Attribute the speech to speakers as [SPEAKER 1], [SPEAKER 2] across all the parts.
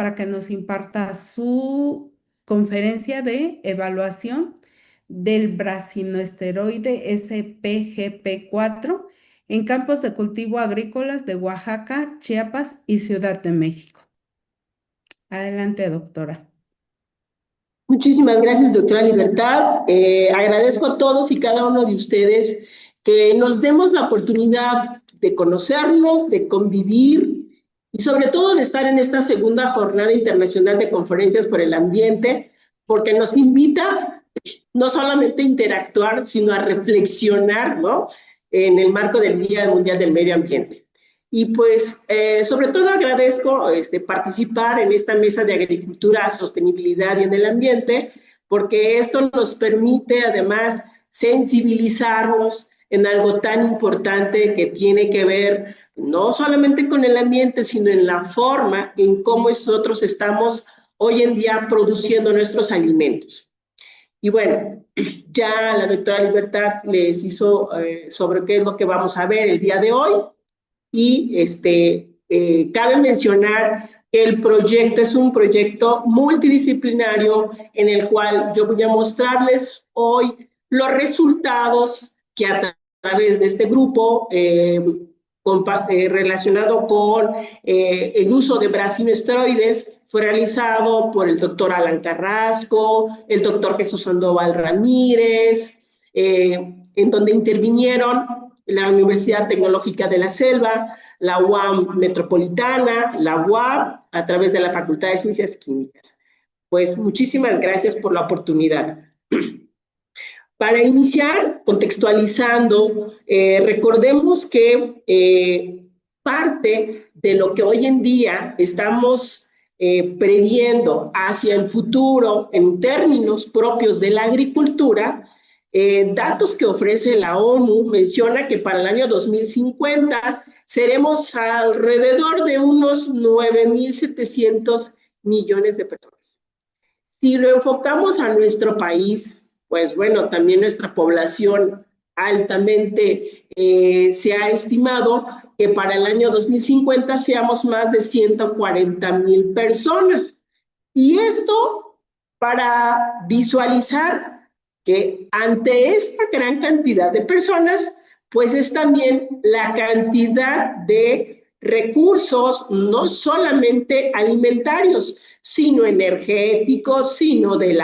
[SPEAKER 1] para que nos imparta su conferencia de evaluación del brasinoesteroide SPGP4 en campos de cultivo agrícolas de Oaxaca, Chiapas y Ciudad de México. Adelante, doctora.
[SPEAKER 2] Muchísimas gracias, doctora Libertad. Agradezco a todos y cada uno de ustedes que nos demos la oportunidad de conocernos, de convivir y sobre todo de estar en esta segunda jornada internacional de conferencias por el ambiente, porque nos invita no solamente a interactuar, sino a reflexionar, ¿no? En el marco del Día Mundial del Medio Ambiente. Y pues, sobre todo agradezco participar en esta mesa de agricultura, sostenibilidad y en el ambiente, porque esto nos permite además sensibilizarnos en algo tan importante que tiene que ver no solamente con el ambiente, sino en la forma en cómo nosotros estamos hoy en día produciendo nuestros alimentos. Y bueno, ya la doctora Libertad les hizo sobre qué es lo que vamos a ver el día de hoy. Y cabe mencionar que el proyecto es un proyecto multidisciplinario en el cual yo voy a mostrarles hoy los resultados que a través de este grupo relacionado con el uso de brasinoesteroides fue realizado por el doctor Alan Carrasco, el doctor Jesús Sandoval Ramírez, en donde intervinieron la Universidad Tecnológica de la Selva, la UAM Metropolitana, la UAP, a través de la Facultad de Ciencias Químicas. Pues muchísimas gracias por la oportunidad. Para iniciar, contextualizando, recordemos que parte de lo que hoy en día estamos previendo hacia el futuro en términos propios de la agricultura, datos que ofrece la ONU menciona que para el año 2050 seremos alrededor de unos 9.700 millones de personas. Si lo enfocamos a nuestro país, pues bueno, también nuestra población altamente se ha estimado que para el año 2050 seamos más de 140,000 personas. Y esto para visualizar que ante esta gran cantidad de personas, pues es también la cantidad de recursos, no solamente alimentarios, sino energéticos, sino del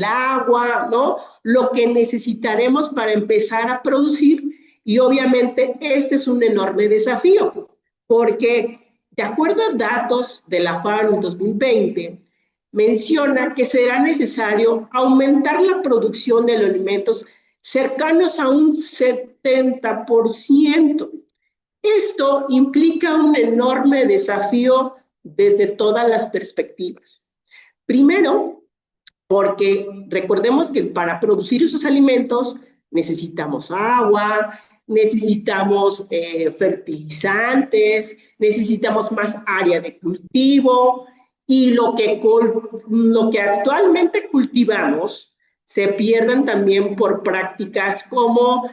[SPEAKER 2] agua, ¿no? Lo que necesitaremos para empezar a producir. Y obviamente este es un enorme desafío, porque de acuerdo a datos de la FAO en 2020, menciona que será necesario aumentar la producción de los alimentos cercanos a un 70%. Esto implica un enorme desafío desde todas las perspectivas. Primero, porque recordemos que para producir esos alimentos necesitamos agua, necesitamos fertilizantes, necesitamos más área de cultivo y lo que actualmente cultivamos se pierden también por prácticas como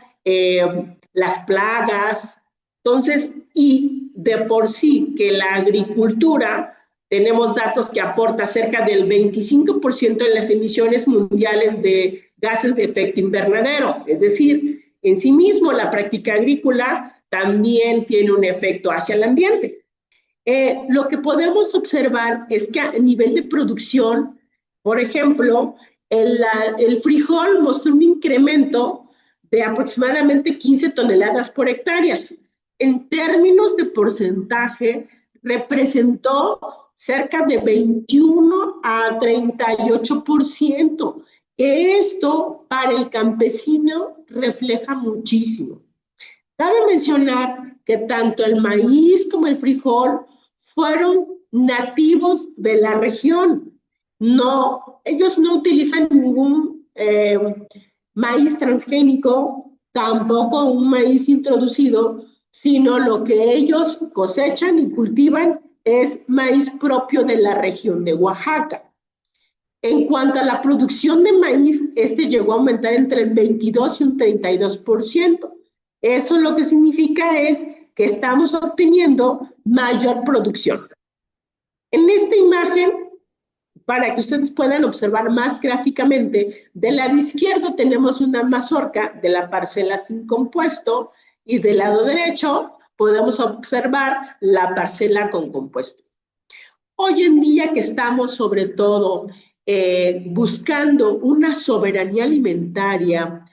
[SPEAKER 2] las plagas. Entonces, y de por sí que la agricultura, tenemos datos que aporta cerca del 25% en las emisiones mundiales de gases de efecto invernadero. Es decir, en sí mismo la práctica agrícola también tiene un efecto hacia el ambiente. Lo que podemos observar es que a nivel de producción, por ejemplo, el frijol mostró un incremento de aproximadamente 15 toneladas por hectárea. En términos de porcentaje, representó cerca de 21 a 38%. Esto para el campesino refleja muchísimo. Cabe mencionar que tanto el maíz como el frijol fueron nativos de la región. No, ellos no utilizan ningún maíz transgénico, tampoco un maíz introducido, sino lo que ellos cosechan y cultivan es maíz propio de la región de Oaxaca. En cuanto a la producción de maíz, llegó a aumentar entre el 22 y un 32%. Eso lo que significa es que estamos obteniendo mayor producción. En esta imagen, para que ustedes puedan observar más gráficamente, del lado izquierdo tenemos una mazorca de la parcela sin compuesto y del lado derecho podemos observar la parcela con compuesto. Hoy en día que estamos sobre todo buscando una soberanía alimentaria,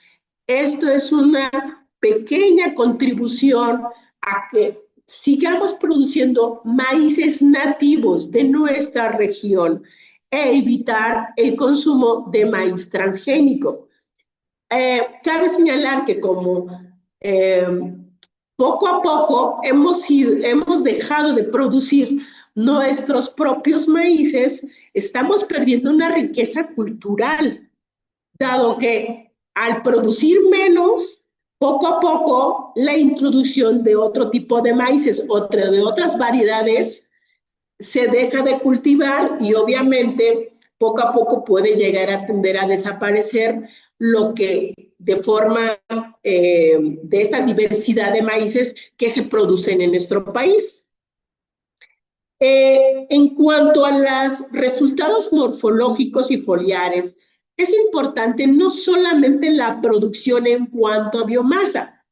[SPEAKER 2] esto es una pequeña contribución a que sigamos produciendo maíces nativos de nuestra región e evitar el consumo de maíz transgénico. Cabe señalar que como eh, poco a poco hemos dejado de producir nuestros propios maíces, estamos perdiendo una riqueza cultural, dado que al producir menos, poco a poco la introducción de otro tipo de maíces, de otras variedades, se deja de cultivar y obviamente poco a poco puede llegar a tender a desaparecer lo que de forma de esta diversidad de maíces que se producen en nuestro país. En cuanto a los resultados morfológicos y foliares, es importante no solamente la producción en cuanto a biomasa,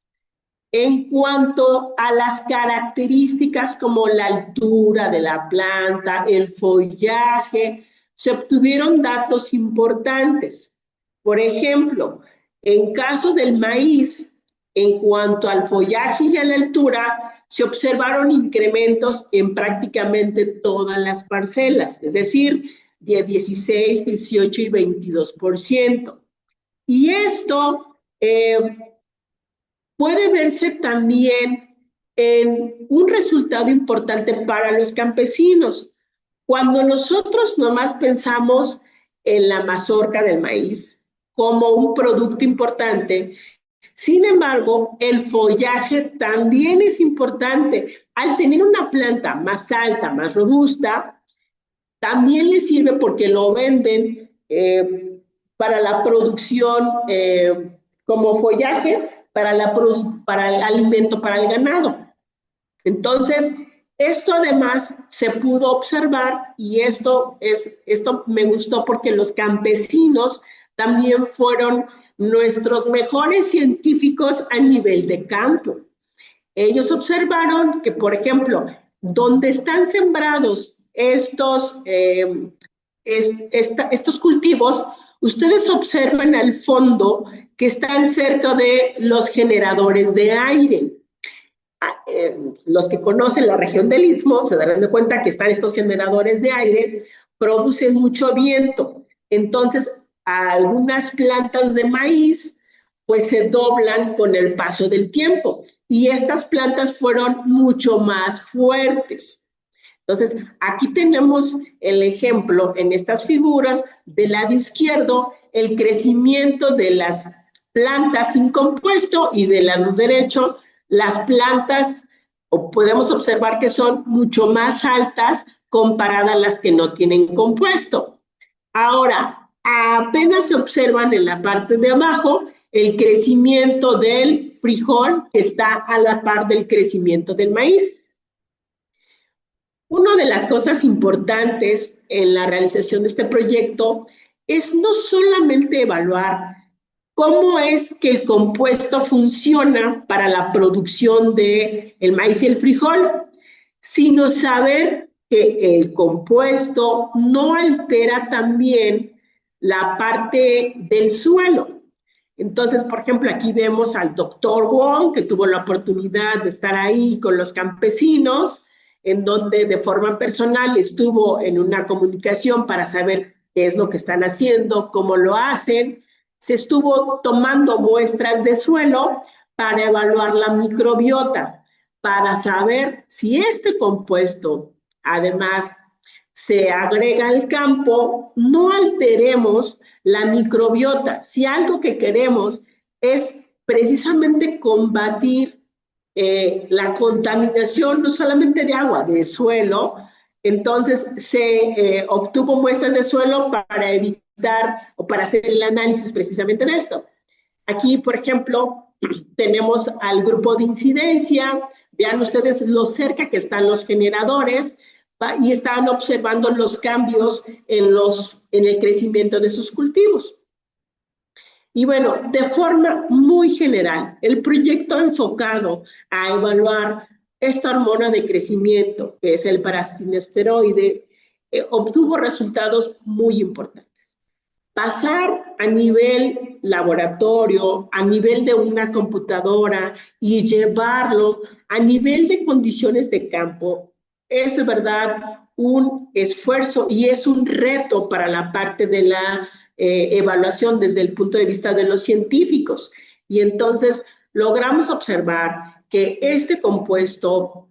[SPEAKER 2] en cuanto a las características como la altura de la planta, el follaje, se obtuvieron datos importantes. Por ejemplo, en caso del maíz, en cuanto al follaje y a la altura, se observaron incrementos en prácticamente todas las parcelas, es decir, de 16, 18 y 22%. Y esto puede verse también en un resultado importante para los campesinos. Cuando nosotros nomás pensamos en la mazorca del maíz como un producto importante, sin embargo, el follaje también es importante. Al tener una planta más alta, más robusta, también le sirve porque lo venden para la producción como follaje, para el alimento para el ganado. Entonces, esto además se pudo observar y esto me gustó porque los campesinos también fueron nuestros mejores científicos a nivel de campo. Ellos observaron que, por ejemplo, donde están sembrados estos cultivos, ustedes observan al fondo que están cerca de los generadores de aire. Los que conocen la región del Istmo se darán de cuenta que están estos generadores de aire, producen mucho viento. Entonces, algunas plantas de maíz pues se doblan con el paso del tiempo y estas plantas fueron mucho más fuertes. Entonces, aquí tenemos el ejemplo en estas figuras del lado izquierdo, el crecimiento de las plantas sin compuesto y del lado derecho, las plantas, o podemos observar que son mucho más altas comparadas a las que no tienen compuesto. Ahora, apenas se observan en la parte de abajo el crecimiento del frijol que está a la par del crecimiento del maíz. Una de las cosas importantes en la realización de este proyecto es no solamente evaluar cómo es que el compuesto funciona para la producción del maíz y el frijol, sino saber que el compuesto no altera también la parte del suelo. Entonces, por ejemplo, aquí vemos al doctor Wong, que tuvo la oportunidad de estar ahí con los campesinos, en donde de forma personal estuvo en una comunicación para saber qué es lo que están haciendo, cómo lo hacen. Se estuvo tomando muestras de suelo para evaluar la microbiota, para saber si este compuesto, además, se agrega al campo, no alteremos la microbiota. Si algo que queremos es precisamente combatir la contaminación no solamente de agua, de suelo, entonces se obtuvo muestras de suelo para evitar o para hacer el análisis precisamente de esto. Aquí, por ejemplo, tenemos al grupo de incidencia, vean ustedes lo cerca que están los generadores y estaban observando los cambios en el crecimiento de sus cultivos. Y bueno, de forma muy general, el proyecto enfocado a evaluar esta hormona de crecimiento, que es el parastinesteroide, obtuvo resultados muy importantes. Pasar a nivel laboratorio, a nivel de una computadora y llevarlo a nivel de condiciones de campo, es de verdad un esfuerzo y es un reto para la parte de la evaluación desde el punto de vista de los científicos. Y entonces logramos observar que este compuesto,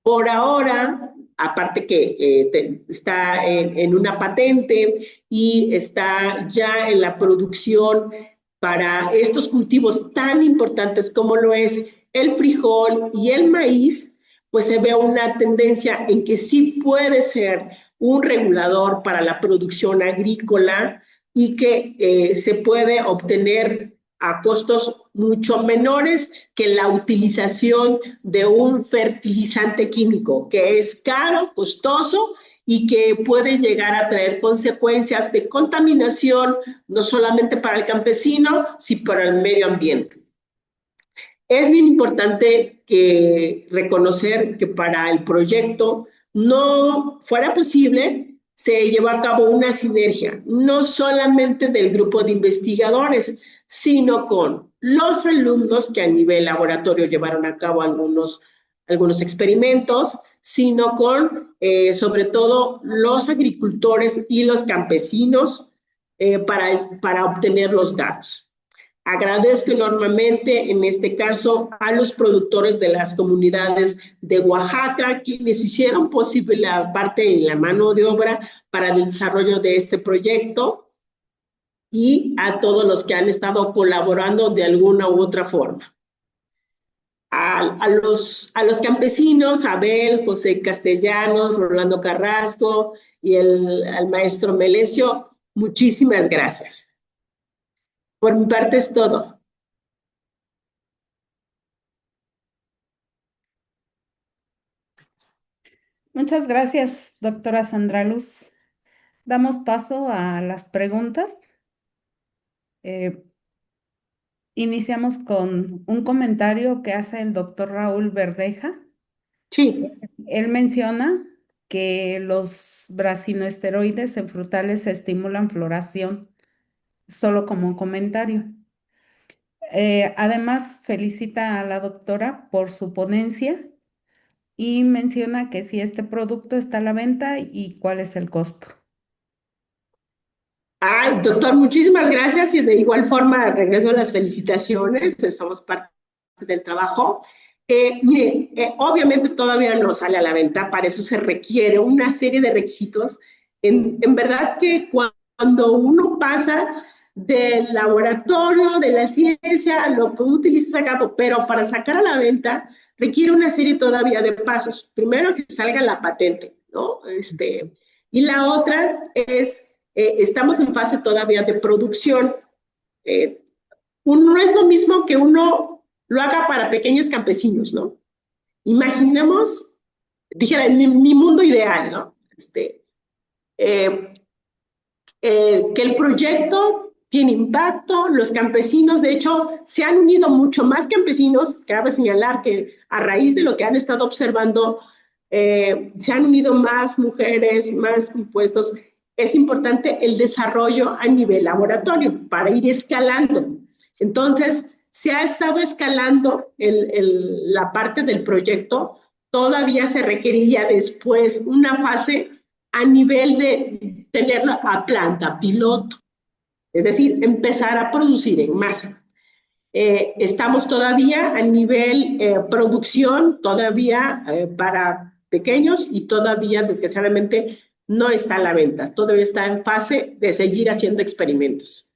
[SPEAKER 2] por ahora, aparte que está en una patente y está ya en la producción para estos cultivos tan importantes como lo es el frijol y el maíz, pues se ve una tendencia en que sí puede ser un regulador para la producción agrícola y que se puede obtener a costos mucho menores que la utilización de un fertilizante químico, que es caro, costoso y que puede llegar a traer consecuencias de contaminación, no solamente para el campesino, sino para el medio ambiente. Es bien importante que reconocer que para el proyecto no fuera posible, se llevó a cabo una sinergia, no solamente del grupo de investigadores, sino con los alumnos que a nivel laboratorio llevaron a cabo algunos experimentos, sino con, sobre todo, los agricultores y los campesinos para obtener los datos. Agradezco enormemente, en este caso, a los productores de las comunidades de Oaxaca, quienes hicieron posible la parte y la mano de obra para el desarrollo de este proyecto, y a todos los que han estado colaborando de alguna u otra forma. A los campesinos, Abel, José Castellanos, Rolando Carrasco y al maestro Melesio, muchísimas gracias. Por mi parte es todo.
[SPEAKER 1] Muchas gracias, doctora Sandra Luz. Damos paso a las preguntas. Eh, Iniciamos con un comentario que hace el doctor Raúl Verdeja.
[SPEAKER 2] Sí.
[SPEAKER 1] Él menciona que los brasinoesteroides en frutales estimulan floración, solo como un comentario. Además, felicita a la doctora por su ponencia y menciona que si este producto está a la venta y cuál es el costo.
[SPEAKER 2] Ay, doctor, muchísimas gracias y de igual forma regreso a las felicitaciones, estamos parte del trabajo. Mire, obviamente todavía no sale a la venta, para eso se requiere una serie de requisitos. En verdad que cuando uno pasa del laboratorio, de la ciencia, lo puede utilizar a cabo, pero para sacar a la venta requiere una serie todavía de pasos. Primero que salga la patente, ¿no? Y la otra es estamos en fase todavía de producción. No es lo mismo que uno lo haga para pequeños campesinos, ¿no? Imaginemos, dijera, mi mundo ideal, ¿no? Que el proyecto tiene impacto, los campesinos, de hecho, se han unido mucho más campesinos, cabe señalar que a raíz de lo que han estado observando, se han unido más mujeres, más impuestos. Es importante el desarrollo a nivel laboratorio para ir escalando. Entonces, se ha estado escalando la parte del proyecto, todavía se requeriría después una fase a nivel de tenerla a planta, piloto, es decir, empezar a producir en masa. Estamos todavía a nivel producción, todavía para pequeños y todavía, desgraciadamente, no está a la venta. Todavía está en fase de seguir haciendo experimentos.